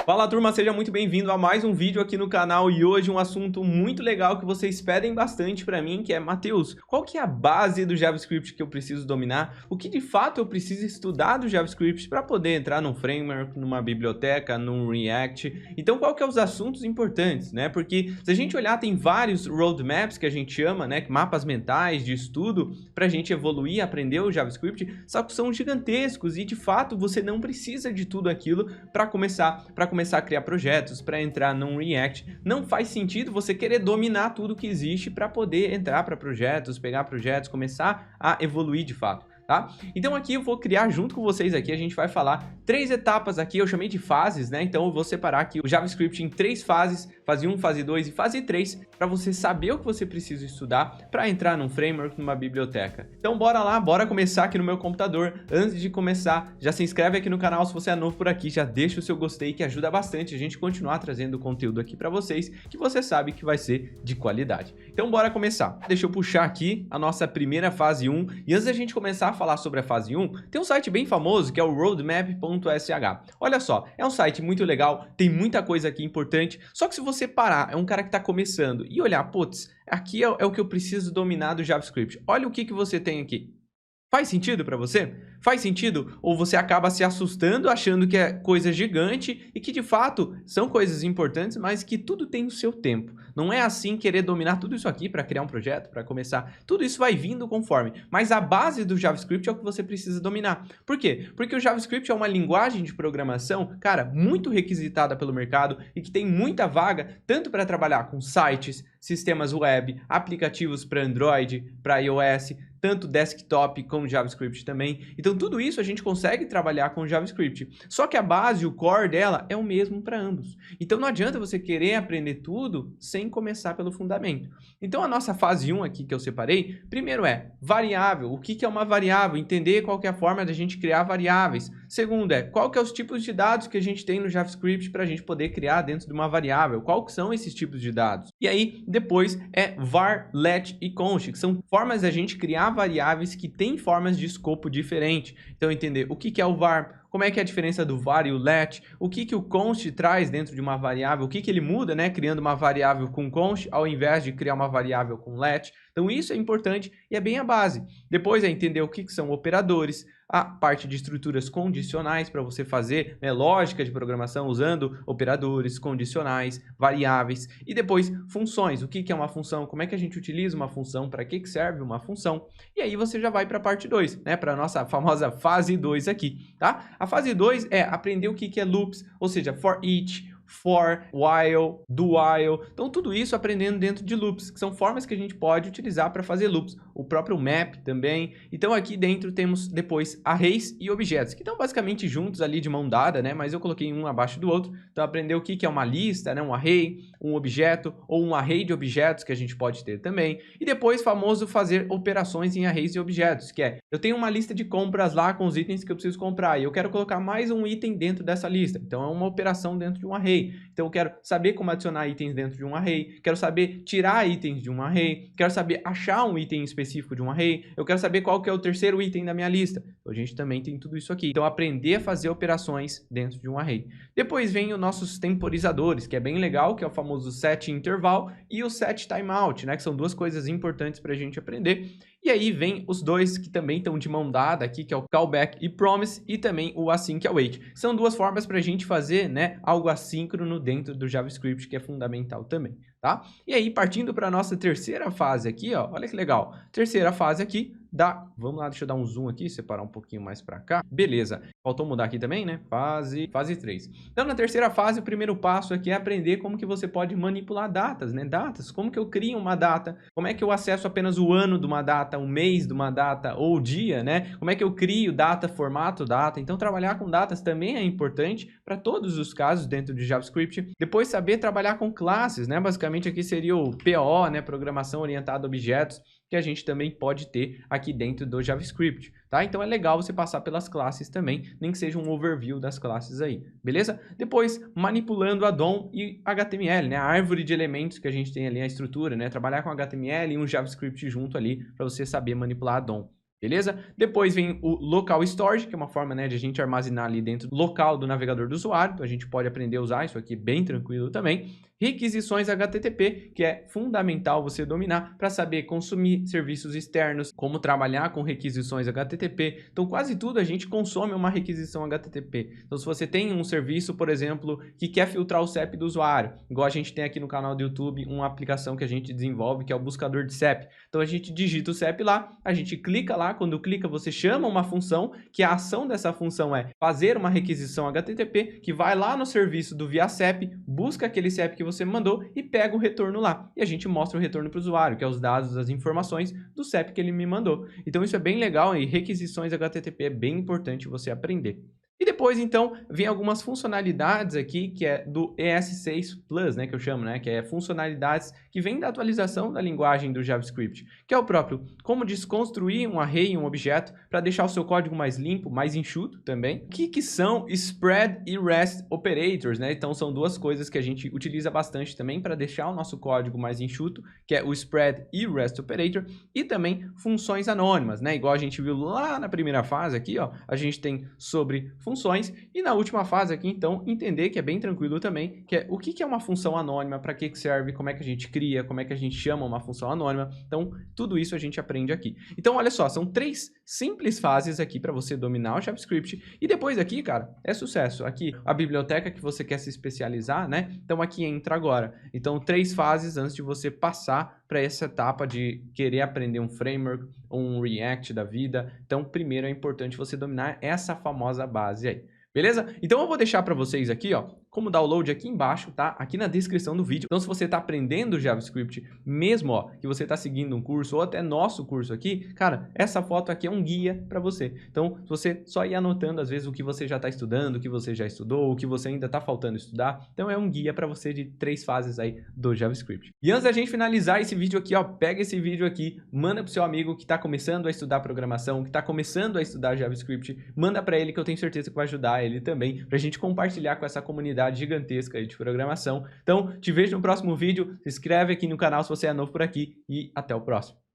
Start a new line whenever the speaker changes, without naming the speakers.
Fala turma, seja muito bem-vindo a mais um vídeo aqui no canal e hoje um assunto muito legal que vocês pedem bastante pra mim, que é: Matheus, qual que é a base do JavaScript que eu preciso dominar? O que de fato eu preciso estudar do JavaScript para poder entrar num framework, numa biblioteca, num React? Então qual que é os assuntos importantes, né? Porque se a gente olhar, tem vários roadmaps que a gente chama, né? Mapas mentais de estudo pra gente evoluir, aprender o JavaScript, só que são gigantescos e de fato você não precisa de tudo aquilo para começar a criar projetos, para entrar num React. Não faz sentido você querer dominar tudo que existe para poder entrar para projetos, pegar projetos, começar a evoluir de fato. Tá? Então aqui eu vou criar junto com vocês aqui, a gente vai falar 3 etapas aqui, eu chamei de fases, né? Então eu vou separar aqui o JavaScript em 3 fases, fase 1, fase 2 e fase 3, para você saber o que você precisa estudar para entrar num framework, numa biblioteca. Então bora lá, bora começar aqui no meu computador. Antes de começar, já se inscreve aqui no canal se você é novo por aqui, já deixa o seu gostei que ajuda bastante a gente continuar trazendo conteúdo aqui para vocês, que você sabe que vai ser de qualidade. Então bora começar. Deixa eu puxar aqui a nossa primeira fase 1, e antes da gente começar a falar sobre a fase 1, tem um site bem famoso que é o roadmap.sh. Olha só, é um site muito legal, tem muita coisa aqui importante, só que se você parar, é um cara que está começando e olhar, putz, aqui é o que eu preciso dominar do JavaScript. Olha o que você tem aqui. Faz sentido para você? Faz sentido? Ou você acaba se assustando, achando que é coisa gigante e que de fato são coisas importantes, mas que tudo tem o seu tempo. Não é assim querer dominar tudo isso aqui para criar um projeto, para começar. Tudo isso vai vindo conforme. Mas a base do JavaScript é o que você precisa dominar. Por quê? Porque o JavaScript é uma linguagem de programação, cara, muito requisitada pelo mercado e que tem muita vaga, tanto para trabalhar com sites, sistemas web, aplicativos para Android, para iOS, tanto desktop como JavaScript também. Então tudo isso a gente consegue trabalhar com JavaScript. Só que a base, o core dela é o mesmo para ambos. Então não adianta você querer aprender tudo sem começar pelo fundamento. Então a nossa fase 1 aqui que eu separei, primeiro é variável. O que é uma variável? Entender qual que é a forma da gente criar variáveis. Segundo é, qual que é os tipos de dados que a gente tem no JavaScript para a gente poder criar dentro de uma variável. Qual que são esses tipos de dados? E aí depois é var, let e const, que são formas da gente criar variáveis que têm formas de escopo diferente. Então entender o que é o var, como é que é a diferença do var e o let, o que o const traz dentro de uma variável, o que ele muda, né, criando uma variável com const ao invés de criar uma variável com let. Então isso é importante e é bem a base. Depois é entender o que são operadores, a parte de estruturas condicionais para você fazer, né, lógica de programação usando operadores, condicionais, variáveis, e depois funções. O que é uma função? Como é que a gente utiliza uma função? Para que serve uma função? E aí você já vai para a parte 2, né, para a nossa famosa fase 2 aqui, tá? A fase 2 é aprender o que é loops, ou seja, for each, for, while, do while. Então tudo isso aprendendo dentro de loops, que são formas que a gente pode utilizar para fazer loops. O próprio map também. Então aqui dentro temos depois arrays e objetos, que estão basicamente juntos ali de mão dada, né? Mas eu coloquei um abaixo do outro. Então aprender o que é uma lista, né? Um array, um objeto ou um array de objetos que a gente pode ter também. E depois famoso fazer operações em arrays e objetos, que é, eu tenho uma lista de compras lá com os itens que eu preciso comprar e eu quero colocar mais um item dentro dessa lista. Então é uma operação dentro de um array. Então eu quero saber como adicionar itens dentro de um array, quero saber tirar itens de um array, quero saber achar um item específico de um array, eu quero saber qual que é o terceiro item da minha lista. Então a gente também tem tudo isso aqui. Então aprender a fazer operações dentro de um array. Depois vem os nossos temporizadores, que é bem legal, que é o famoso set interval e o set timeout, né, que são duas coisas importantes para a gente aprender. E aí vem os dois que também estão de mão dada aqui, que é o callback e promise, e também o async await. São duas formas para a gente fazer, né, algo assíncrono dentro do JavaScript, que é fundamental também, tá? E aí, partindo para a nossa terceira fase aqui, ó, olha que legal. Terceira fase aqui, vamos lá, deixa eu dar um zoom aqui, separar um pouquinho mais para cá. Beleza. Faltou mudar aqui também, né? Fase 3. Então, na terceira fase, o primeiro passo aqui é aprender como que você pode manipular datas, né? Datas, como que eu crio uma data, como é que eu acesso apenas o ano de uma data, o mês de uma data ou o dia, né? Como é que eu crio data, formato data. Então, trabalhar com datas também é importante para todos os casos dentro de JavaScript. Depois, saber trabalhar com classes, né? Basicamente, aqui seria o PO, né? Programação orientada a objetos, que a gente também pode ter aqui dentro do JavaScript, tá? Então é legal você passar pelas classes também, nem que seja um overview das classes aí, beleza? Depois, manipulando a DOM e HTML, né? A árvore de elementos que a gente tem ali, a estrutura, né? Trabalhar com HTML e um JavaScript junto ali para você saber manipular a DOM. Beleza? Depois vem o Local Storage, que é uma forma, né, de a gente armazenar ali dentro do local do navegador do usuário. Então a gente pode aprender a usar isso aqui bem tranquilo também. Requisições HTTP, que é fundamental você dominar para saber consumir serviços externos, como trabalhar com requisições HTTP. Então quase tudo a gente consome uma requisição HTTP. Então se você tem um serviço, por exemplo, que quer filtrar o CEP do usuário, igual a gente tem aqui no canal do YouTube uma aplicação que a gente desenvolve, que é o buscador de CEP. Então a gente digita o CEP lá, a gente clica lá, quando clica você chama uma função, que a ação dessa função é fazer uma requisição HTTP, que vai lá no serviço do ViaCEP, busca aquele CEP que você mandou e pega o retorno lá. E a gente mostra o retorno para o usuário, que é os dados, as informações do CEP que ele me mandou. Então isso é bem legal e requisições HTTP é bem importante você aprender. E depois, então, vem algumas funcionalidades aqui, que é do ES6 Plus, né, que eu chamo, né, que é funcionalidades que vêm da atualização da linguagem do JavaScript, que é o próprio como desconstruir um array, um objeto, para deixar o seu código mais limpo, mais enxuto também. O que são Spread e REST Operators, né? Então, são duas coisas que a gente utiliza bastante também para deixar o nosso código mais enxuto, que é o Spread e REST Operator, e também funções anônimas, né? Igual a gente viu lá na primeira fase aqui, ó, a gente tem sobre funções, e na última fase aqui, então, entender que é bem tranquilo também, que é o que é uma função anônima, para que serve, como é que a gente cria, como é que a gente chama uma função anônima. Então, tudo isso a gente aprende aqui. Então, olha só, são 3 simples fases aqui para você dominar o JavaScript, e depois aqui, cara, é sucesso. Aqui, a biblioteca que você quer se especializar, né? Então, aqui entra agora. Então, 3 fases antes de você passar para essa etapa de querer aprender um framework, um React da vida. Então, primeiro é importante você dominar essa famosa base aí. Beleza? Então eu vou deixar para vocês aqui, ó, como download aqui embaixo, tá? Aqui na descrição do vídeo. Então se você está aprendendo JavaScript, mesmo, ó, que você está seguindo um curso ou até nosso curso aqui, cara, essa foto aqui é um guia para você. Então se você só ir anotando às vezes o que você já está estudando, o que você já estudou, o que você ainda está faltando estudar, então é um guia para você de 3 fases aí do JavaScript. E antes da gente finalizar esse vídeo aqui, ó, pega esse vídeo aqui, manda pro seu amigo que está começando a estudar programação, que está começando a estudar JavaScript, manda para ele que eu tenho certeza que vai ajudar ele também, para a gente compartilhar com essa comunidade gigantesca de programação. Então, te vejo no próximo vídeo, se inscreve aqui no canal se você é novo por aqui e até o próximo.